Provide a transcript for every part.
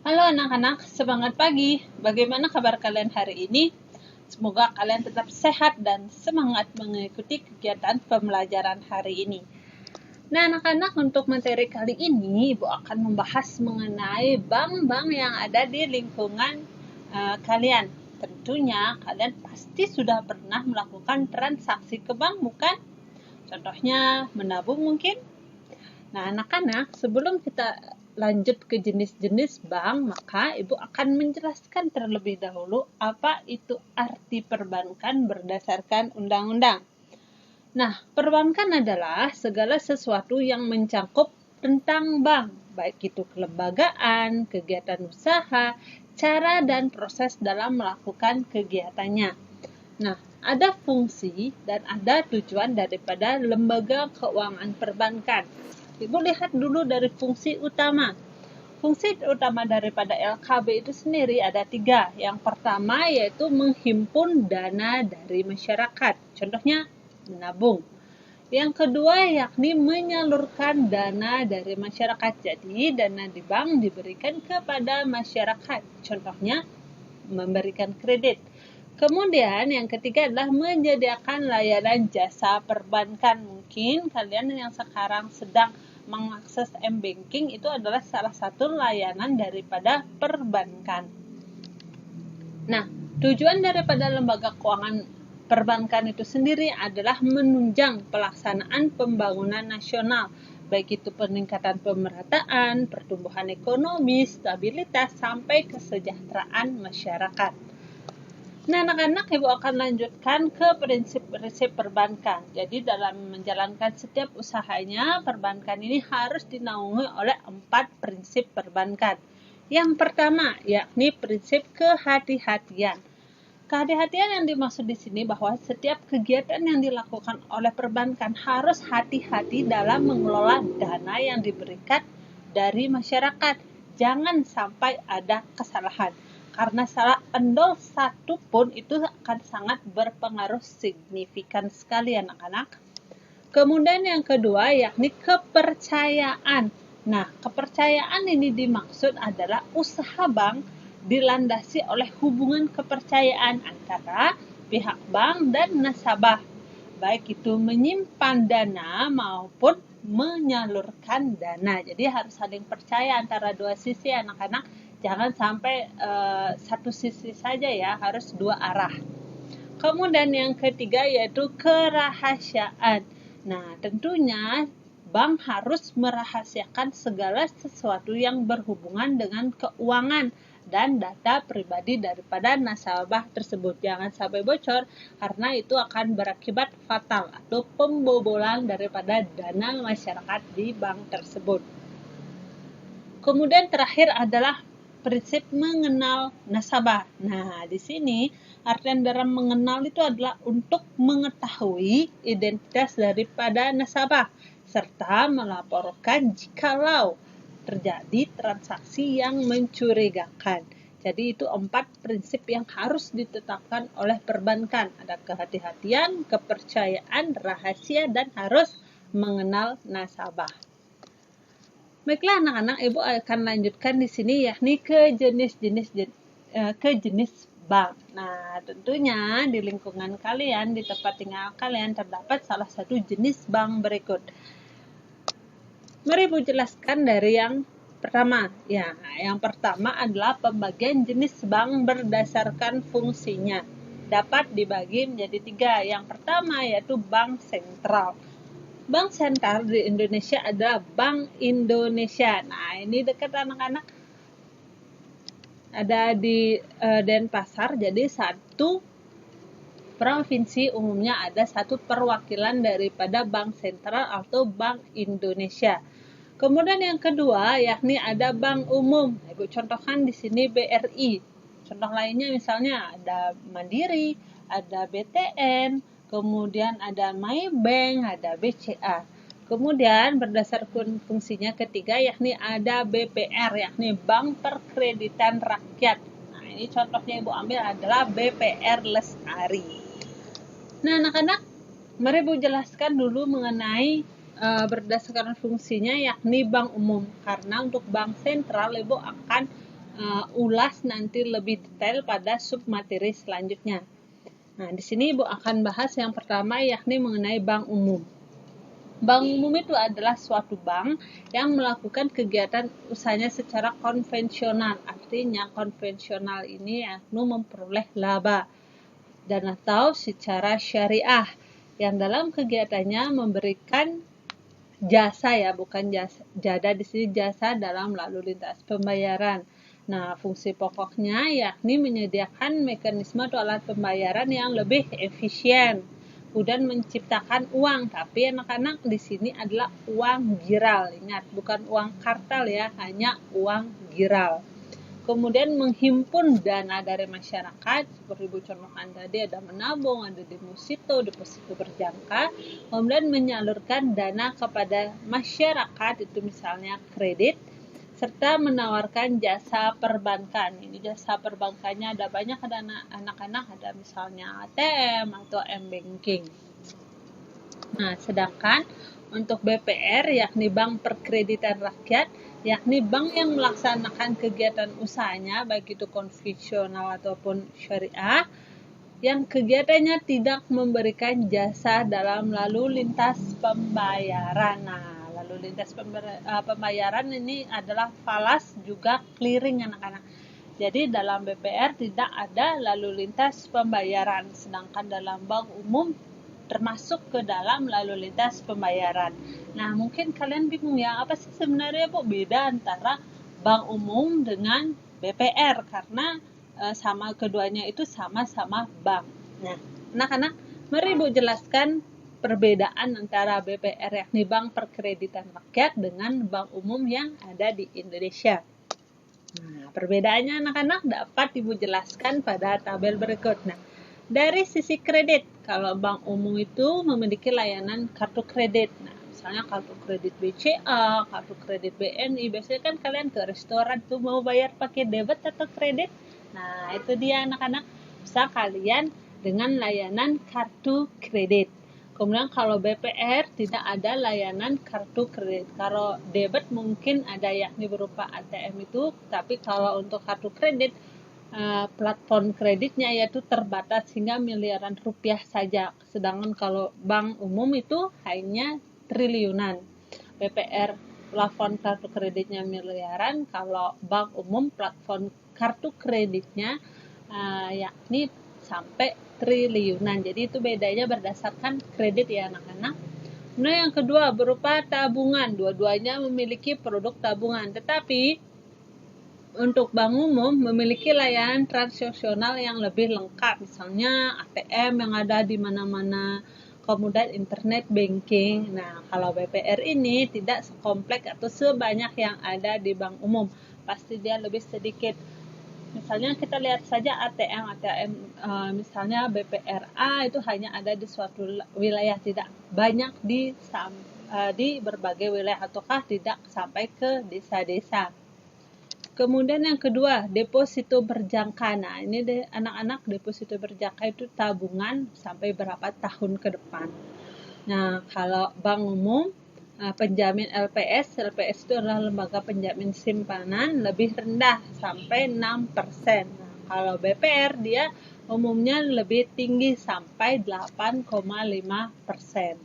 Halo anak-anak, semangat pagi. Bagaimana kabar kalian hari ini? Semoga kalian tetap sehat dan semangat mengikuti kegiatan pembelajaran hari ini. Nah anak-anak, untuk materi kali ini Ibu akan membahas mengenai bank-bank yang ada di lingkungan kalian. Tentunya kalian pasti sudah pernah melakukan transaksi ke bank, bukan? Contohnya menabung mungkin? Nah, anak-anak, sebelum kita lanjut ke jenis-jenis bank, maka Ibu akan menjelaskan terlebih dahulu apa itu arti perbankan berdasarkan undang-undang. Nah, perbankan adalah segala sesuatu yang mencakup tentang bank, baik itu kelembagaan, kegiatan usaha, cara dan proses dalam melakukan kegiatannya. Nah, ada fungsi dan ada tujuan daripada lembaga keuangan perbankan. Ibu lihat dulu dari fungsi utama. Fungsi utama daripada LKB itu sendiri ada 3. Yang pertama yaitu menghimpun dana dari masyarakat. Contohnya menabung. Yang kedua yakni menyalurkan dana dari masyarakat. Jadi dana di bank diberikan kepada masyarakat. Contohnya memberikan kredit. Kemudian yang ketiga adalah menyediakan layanan jasa perbankan. Mungkin kalian yang sekarang sedang mengakses m-banking itu adalah salah satu layanan daripada perbankan. Nah, tujuan daripada lembaga keuangan perbankan itu sendiri adalah menunjang pelaksanaan pembangunan nasional, baik itu peningkatan pemerataan, pertumbuhan ekonomi, stabilitas, sampai kesejahteraan masyarakat. Nah, anak-anak, Ibu akan lanjutkan ke prinsip-prinsip perbankan. Jadi, dalam menjalankan setiap usahanya, perbankan ini harus dinaungi oleh 4 prinsip perbankan. Yang pertama, yakni prinsip kehati-hatian. Kehati-hatian yang dimaksud di sini bahwa setiap kegiatan yang dilakukan oleh perbankan harus hati-hati dalam mengelola dana yang diberikan dari masyarakat. Jangan sampai ada kesalahan. Karena salah endol satu pun itu akan sangat berpengaruh signifikan sekali anak-anak. Kemudian yang kedua yakni kepercayaan. Nah, kepercayaan ini dimaksud adalah usaha bank dilandasi oleh hubungan kepercayaan antara pihak bank dan nasabah. Baik itu menyimpan dana maupun menyalurkan dana. Jadi harus saling percaya antara dua sisi anak-anak. Jangan sampai satu sisi saja ya, harus dua arah. Kemudian yang ketiga yaitu kerahasiaan. Nah, tentunya bank harus merahasiakan segala sesuatu yang berhubungan dengan keuangan dan data pribadi daripada nasabah tersebut. Jangan sampai bocor karena itu akan berakibat fatal atau pembobolan daripada dana masyarakat di bank tersebut. Kemudian terakhir adalah prinsip mengenal nasabah. Nah, di sini artian dalam mengenal itu adalah untuk mengetahui identitas daripada nasabah serta melaporkan jikalau terjadi transaksi yang mencurigakan. Jadi itu 4 prinsip yang harus ditetapkan oleh perbankan. Ada kehati-hatian, kepercayaan, rahasia, dan harus mengenal nasabah. Baiklah anak-anak, Ibu akan lanjutkan di sini yakni ke jenis bank. Nah, tentunya di lingkungan kalian, di tempat tinggal kalian terdapat salah satu jenis bank berikut. Mari Ibu jelaskan dari yang pertama. Ya, yang pertama adalah pembagian jenis bank berdasarkan fungsinya. Dapat dibagi menjadi 3. Yang pertama yaitu bank sentral. Bank sentral di Indonesia adalah Bank Indonesia. Nah, ini dekat anak-anak. Ada di Denpasar, jadi satu provinsi umumnya ada satu perwakilan daripada Bank Sentral atau Bank Indonesia. Kemudian yang kedua yakni ada bank umum. Ibu contohkan di sini BRI. Contoh lainnya misalnya ada Mandiri, ada BTN, kemudian ada Maybank, ada BCA. Kemudian berdasarkan fungsinya ketiga yakni ada BPR, yakni Bank Perkreditan Rakyat. Nah, ini contohnya Ibu ambil adalah BPR Lestari. Nah, anak-anak, mari Ibu jelaskan dulu mengenai berdasarkan fungsinya yakni bank umum. Karena untuk bank sentral Ibu akan ulas nanti lebih detail pada submateri selanjutnya. Nah, di sini Ibu akan bahas yang pertama yakni mengenai bank umum. Bank umum itu adalah suatu bank yang melakukan kegiatan usahanya secara konvensional. Artinya konvensional ini yakni memperoleh laba dan atau secara syariah yang dalam kegiatannya memberikan jasa ya, bukan jasa di sini jasa dalam lalu lintas pembayaran. Nah, fungsi pokoknya yakni menyediakan mekanisme atau alat pembayaran yang lebih efisien, kemudian menciptakan uang. Tapi anak-anak di sini adalah uang giral. Ingat, bukan uang kartal ya, hanya uang giral. Kemudian menghimpun dana dari masyarakat, seperti Ibu contohkan tadi ada menabung, ada deposito berjangka, kemudian menyalurkan dana kepada masyarakat, itu misalnya kredit, serta menawarkan jasa perbankan. Ini jasa perbankannya ada banyak, ada anak-anak, ada misalnya ATM atau M-Banking. Nah, sedangkan untuk BPR yakni Bank Perkreditan Rakyat, yakni bank yang melaksanakan kegiatan usahanya baik itu konvensional ataupun syariah, yang kegiatannya tidak memberikan jasa dalam lalu lintas pembayaran. Nah, lalu lintas pembayaran ini adalah falas juga clearing anak-anak. Jadi dalam BPR tidak ada lalu lintas pembayaran, sedangkan dalam bank umum termasuk ke dalam lalu lintas pembayaran. Nah, mungkin kalian bingung ya, apa sih sebenarnya Bu beda antara bank umum dengan BPR, karena sama keduanya itu sama-sama bank. Nah, anak-anak, mari Ibu jelaskan perbedaan antara BPR yakni Bank Perkreditan Rakyat dengan bank umum yang ada di Indonesia. Nah, perbedaannya anak-anak dapat Ibu jelaskan pada tabel berikut. Nah, dari sisi kredit, kalau bank umum itu memiliki layanan kartu kredit. Nah, misalnya kartu kredit BCA, kartu kredit BNI. Biasanya kan kalian ke restoran tuh mau bayar pakai debit atau kredit. Nah, itu dia anak-anak. Bisa kalian dengan layanan kartu kredit. Kemudian kalau BPR tidak ada layanan kartu kredit. Kalau debit mungkin ada yakni berupa ATM itu, tapi kalau untuk kartu kredit, platform kreditnya yaitu terbatas hingga miliaran rupiah saja. Sedangkan kalau bank umum itu hanya triliunan. BPR plafon kartu kreditnya miliaran, kalau bank umum platform kartu kreditnya yakni sampai triliunan. Jadi itu bedanya berdasarkan kredit ya anak-anak. Nah, yang kedua berupa tabungan. Dua-duanya memiliki produk tabungan, tetapi untuk bank umum memiliki layanan transaksional yang lebih lengkap, misalnya ATM yang ada di mana-mana, kemudian internet banking. Nah, kalau BPR ini tidak sekompleks atau sebanyak yang ada di bank umum, pasti dia lebih sedikit. Misalnya kita lihat saja ATM misalnya BPRA itu hanya ada di suatu wilayah, tidak banyak di berbagai wilayah ataukah tidak sampai ke desa-desa. Kemudian yang kedua, deposito berjangka. Nah, ini anak-anak deposito berjangka itu tabungan sampai berapa tahun ke depan. Nah, kalau bank umum penjamin LPS itu adalah lembaga penjamin simpanan lebih rendah sampai 6%. Nah, kalau BPR dia umumnya lebih tinggi sampai 8,5%.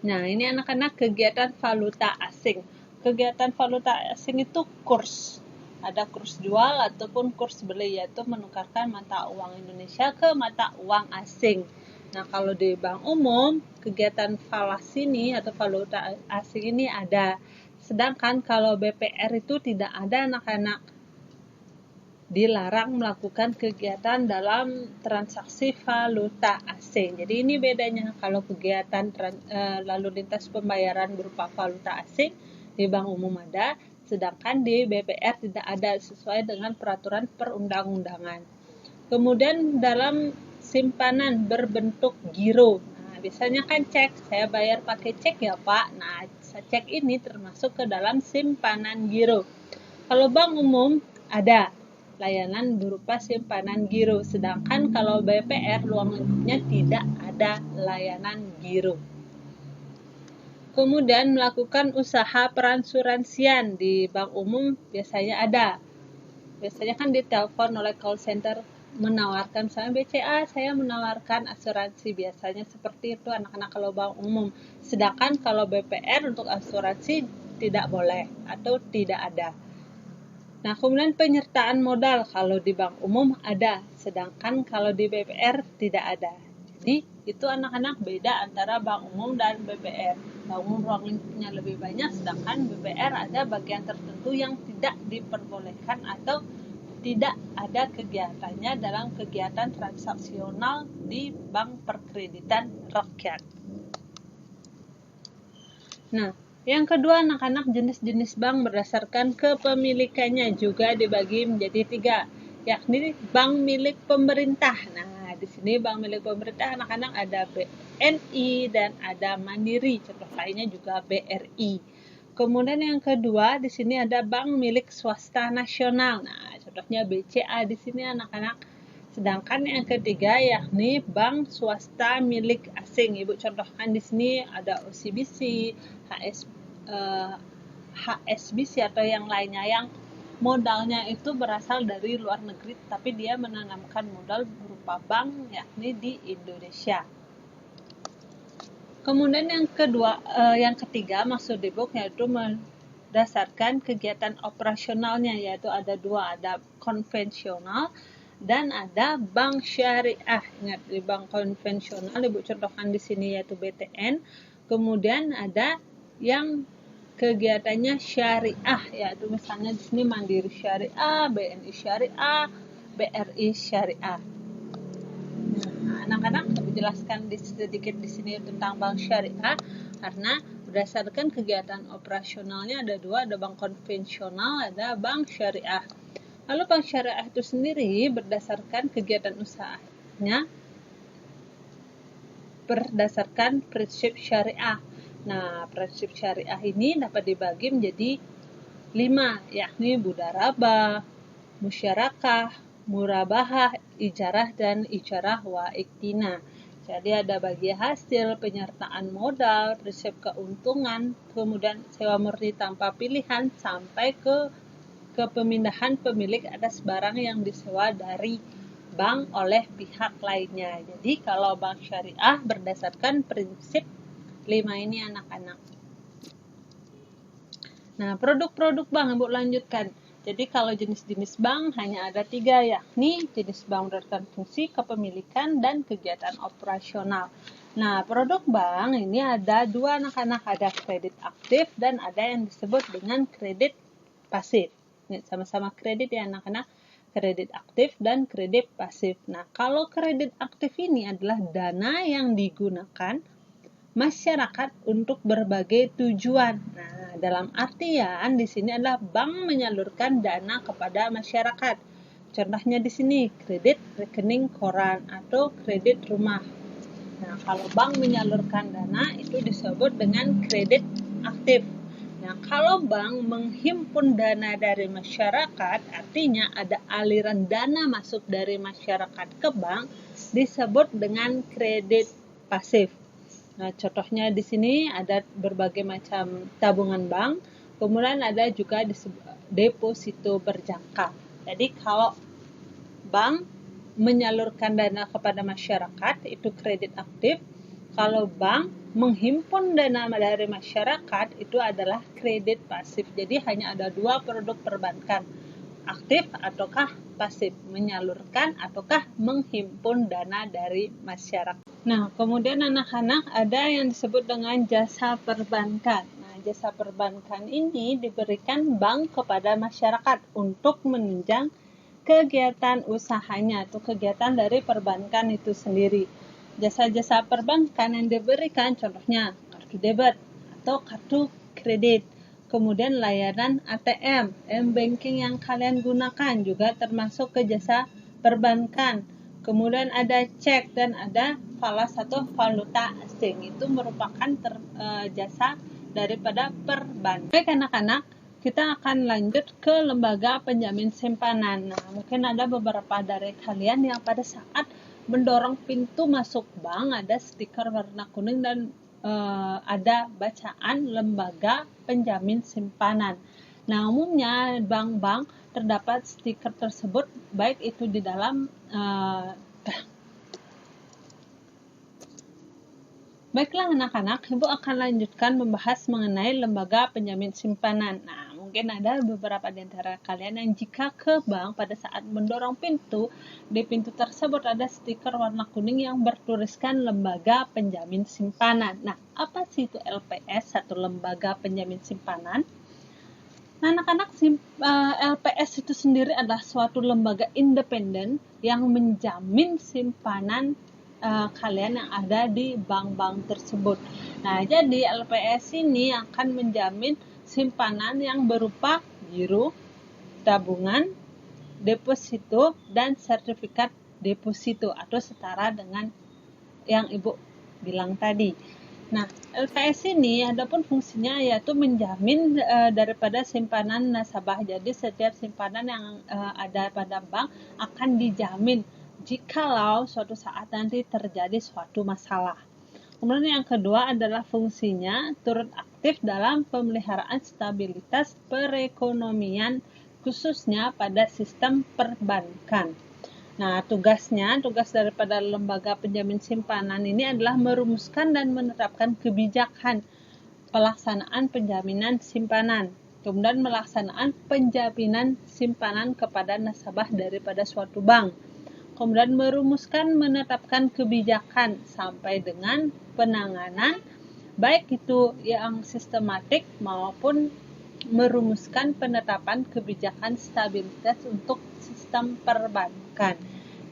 Nah, ini anak-anak kegiatan valuta asing. Kegiatan valuta asing itu kurs. Ada kurs jual ataupun kurs beli, yaitu menukarkan mata uang Indonesia ke mata uang asing. Nah, kalau di bank umum, kegiatan falas ini atau valuta asing ini ada. Sedangkan kalau BPR itu tidak ada anak-anak. Dilarang melakukan kegiatan dalam transaksi valuta asing. Jadi ini bedanya, kalau kegiatan lalu lintas pembayaran berupa valuta asing di bank umum ada, sedangkan di BPR tidak ada sesuai dengan peraturan perundang-undangan. Kemudian dalam simpanan berbentuk giro. Nah, biasanya kan cek, saya bayar pakai cek ya Pak. Nah, cek ini termasuk ke dalam simpanan giro. Kalau bank umum ada layanan berupa simpanan giro, sedangkan kalau BPR ruang lingkupnya tidak ada layanan giro. Kemudian melakukan usaha peransuransian di bank umum biasanya ada. biasanya kan ditelepon oleh call center menawarkan, misalnya BCA saya menawarkan asuransi, biasanya seperti itu anak-anak kalau bank umum. Sedangkan kalau BPR untuk asuransi tidak boleh atau tidak ada. Nah, kemudian penyertaan modal kalau di bank umum ada, sedangkan kalau di BPR tidak ada. Jadi itu anak-anak beda antara bank umum dan BPR. Bank umum ruang lingkupnya lebih banyak, sedangkan BPR ada bagian tertentu yang tidak diperbolehkan atau tidak ada kegiatannya dalam kegiatan transaksional di bank perkreditan rakyat. Nah, yang kedua anak-anak, jenis-jenis bank berdasarkan kepemilikannya juga dibagi menjadi 3, yakni bank milik pemerintah. Nah, di sini bank milik pemerintah anak-anak ada BNI dan ada Mandiri, contoh lainnya juga BRI. Kemudian yang kedua di sini ada bank milik swasta nasional. Nah, contohnya BCA di sini anak-anak. Sedangkan yang ketiga yakni bank swasta milik asing. Ibu contohkan di sini ada OCBC, HSBC atau yang lainnya yang modalnya itu berasal dari luar negeri, tapi dia menanamkan modal berupa bank yakni di Indonesia. Kemudian yang ketiga maksud di book yaitu berdasarkan kegiatan operasionalnya, yaitu ada 2, ada konvensional dan ada bank syariah. Ingat, di bank konvensional Ibu contohkan di sini yaitu BTN. Kemudian ada yang kegiatannya syariah, yaitu misalnya di sini Mandiri Syariah, BNI Syariah, BRI Syariah. Anak-anak jelaskan sedikit di sini tentang bank syariah karena berdasarkan kegiatan operasionalnya ada 2, ada bank konvensional, ada bank syariah. Lalu bank syariah itu sendiri berdasarkan kegiatan usahanya berdasarkan prinsip syariah. Nah, prinsip syariah ini dapat dibagi menjadi 5, yakni mudarabah, musyarakah, murabahah, ijarah, dan ijarah wa iktina. Jadi ada bagi hasil, penyertaan modal, prinsip keuntungan, kemudian sewa murni tanpa pilihan, sampai ke pemindahan pemilik atas barang yang disewa dari bank oleh pihak lainnya. Jadi kalau bank syariah berdasarkan prinsip 5 ini anak-anak. Nah, produk-produk bank Ibu lanjutkan. Jadi kalau jenis-jenis bank hanya ada 3, yakni jenis bank berdasarkan fungsi, kepemilikan, dan kegiatan operasional. Nah, produk bank ini ada 2 anak-anak, ada kredit aktif dan ada yang disebut dengan kredit pasif. Ini sama-sama kredit ya anak-anak, kredit aktif dan kredit pasif. Nah, kalau kredit aktif ini adalah dana yang digunakan masyarakat untuk berbagai tujuan. Nah, dalam artian di sini adalah bank menyalurkan dana kepada masyarakat. Contohnya di sini kredit rekening koran atau kredit rumah. Nah, kalau bank menyalurkan dana itu disebut dengan kredit aktif. Nah, kalau bank menghimpun dana dari masyarakat, artinya ada aliran dana masuk dari masyarakat ke bank, disebut dengan kredit pasif. Nah, contohnya di sini ada berbagai macam tabungan bank, kemudian ada juga deposito berjangka. Jadi kalau bank menyalurkan dana kepada masyarakat itu kredit aktif, kalau bank menghimpun dana dari masyarakat itu adalah kredit pasif. Jadi hanya ada 2 produk perbankan, aktif ataukah pasif, menyalurkan ataukah menghimpun dana dari masyarakat. Nah, kemudian anak-anak ada yang disebut dengan jasa perbankan. Nah, jasa perbankan ini diberikan bank kepada masyarakat untuk menunjang kegiatan usahanya atau kegiatan dari perbankan itu sendiri. Jasa-jasa perbankan yang diberikan contohnya kartu debit atau kartu kredit. Kemudian layanan ATM, M-banking yang kalian gunakan juga termasuk ke jasa perbankan. Kemudian ada cek dan ada falas atau valuta asing. Itu merupakan jasa daripada perbankan. Baik anak-anak, kita akan lanjut ke lembaga penjamin simpanan. Nah, mungkin ada beberapa dari kalian yang pada saat mendorong pintu masuk bank ada stiker warna kuning dan ada bacaan lembaga penjamin simpanan. Nah, umumnya bank-bank terdapat stiker tersebut baik itu di dalam Baiklah anak-anak, Ibu akan lanjutkan membahas mengenai lembaga penjamin simpanan. Nah, mungkin ada beberapa di antara kalian yang jika ke bank pada saat mendorong pintu, di pintu tersebut ada stiker warna kuning yang bertuliskan lembaga penjamin simpanan. Nah, apa sih itu LPS atau lembaga penjamin simpanan? Nah, anak-anak, LPS itu sendiri adalah suatu lembaga independen yang menjamin simpanan kalian yang ada di bank-bank tersebut. Nah, jadi LPS ini akan menjamin simpanan yang berupa giro, tabungan, deposito, dan sertifikat deposito atau setara dengan yang Ibu bilang tadi. Nah, LPS ini adapun fungsinya yaitu menjamin daripada simpanan nasabah. Jadi setiap simpanan yang ada pada bank akan dijamin jikalau suatu saat nanti terjadi suatu masalah. Kemudian yang kedua adalah fungsinya turut aktif dalam pemeliharaan stabilitas perekonomian khususnya pada sistem perbankan. Nah, tugas daripada lembaga penjamin simpanan ini adalah merumuskan dan menetapkan kebijakan pelaksanaan penjaminan simpanan, kemudian melaksanakan penjaminan simpanan kepada nasabah daripada suatu bank. Kemudian merumuskan menetapkan kebijakan sampai dengan penanganan baik itu yang sistematik maupun merumuskan penetapan kebijakan stabilitas untuk sistem perbankan.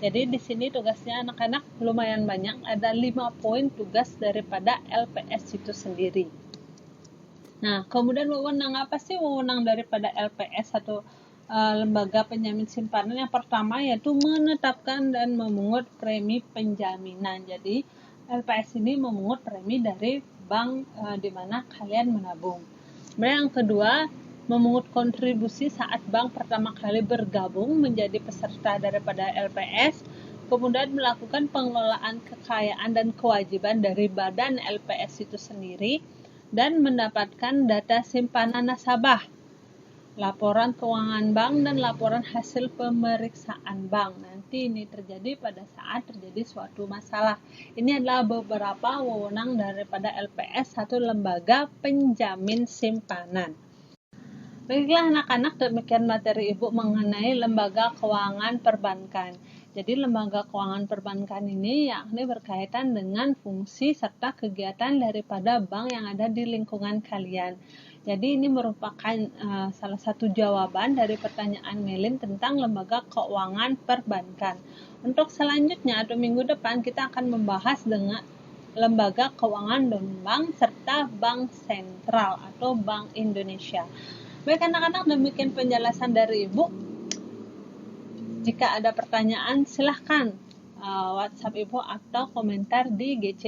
Jadi di sini tugasnya anak-anak lumayan banyak, ada 5 poin tugas daripada LPS itu sendiri. Nah, kemudian wewenang apa sih wewenang daripada LPS atau lembaga penjamin simpanan? Yang pertama yaitu menetapkan dan memungut premi penjaminan. Jadi LPS ini memungut premi dari bank di mana kalian menabung. Kemudian yang kedua, memungut kontribusi saat bank pertama kali bergabung menjadi peserta daripada LPS. Kemudian melakukan pengelolaan kekayaan dan kewajiban dari badan LPS itu sendiri dan mendapatkan data simpanan nasabah, laporan keuangan bank, dan laporan hasil pemeriksaan bank. Nanti ini terjadi pada saat terjadi suatu masalah. Ini adalah beberapa wewenang daripada LPS, satu lembaga penjamin simpanan. Baiklah anak-anak, demikian materi Ibu mengenai lembaga keuangan perbankan. Jadi lembaga keuangan perbankan ini yakni berkaitan dengan fungsi serta kegiatan daripada bank yang ada di lingkungan kalian. Jadi ini merupakan salah satu jawaban dari pertanyaan Melin tentang lembaga keuangan perbankan. Untuk selanjutnya atau minggu depan kita akan membahas dengan lembaga keuangan non-bank serta bank sentral atau Bank Indonesia. Baik anak-anak, demikian penjelasan dari Ibu. Jika ada pertanyaan silahkan WhatsApp Ibu atau komentar di GC